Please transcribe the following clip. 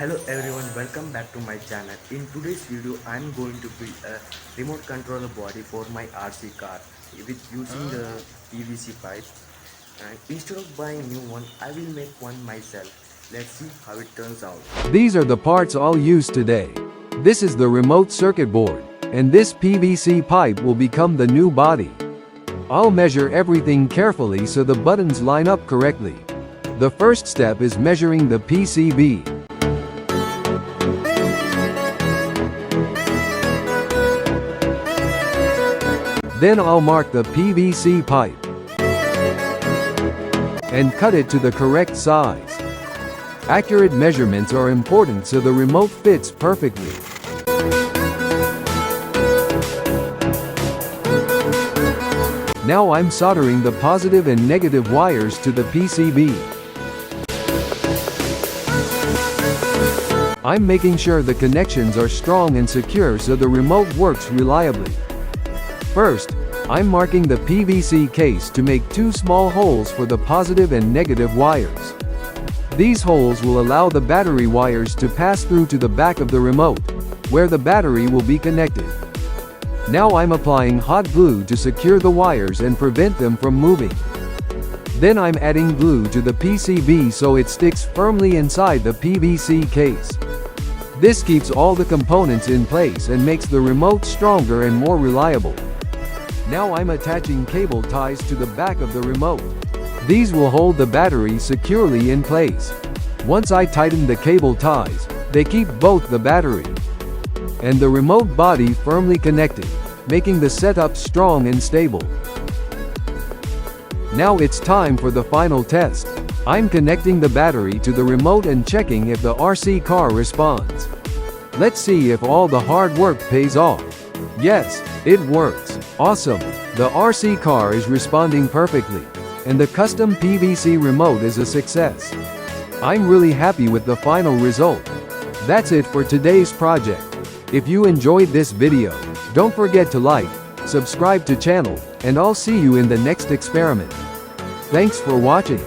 Hello everyone, welcome back to my channel. In today's video, I'm going to build a remote controller body for my RC car with using the PVC pipe. And instead of buying new one, I will make one myself. Let's see how it turns out. These are the parts I'll use today. This is the remote circuit board, and this PVC pipe will become the new body. I'll measure everything carefully so the buttons line up correctly. The first step is measuring the PCB. Then I'll mark the PVC pipe and cut it to the correct size. Accurate measurements are important so the remote fits perfectly. Now I'm soldering the positive and negative wires to the PCB. I'm making sure the connections are strong and secure so the remote works reliably. First, I'm marking the PVC case to make two small holes for the positive and negative wires. These holes will allow the battery wires to pass through to the back of the remote, where the battery will be connected. Now I'm applying hot glue to secure the wires and prevent them from moving. Then I'm adding glue to the PCB so it sticks firmly inside the PVC case. This keeps all the components in place and makes the remote stronger and more reliable. Now I'm attaching cable ties to the back of the remote. These will hold the battery securely in place. Once I tighten the cable ties, they keep both the battery and the remote body firmly connected, making the setup strong and stable. Now it's time for the final test. I'm connecting the battery to the remote and checking if the RC car responds. Let's see if all the hard work pays off. Yes, it works. Awesome! The RC car is responding perfectly, and the custom PVC remote is a success. I'm really happy with the final result. That's it for today's project. If you enjoyed this video, don't forget to like, subscribe to channel, and I'll see you in the next experiment. Thanks for watching.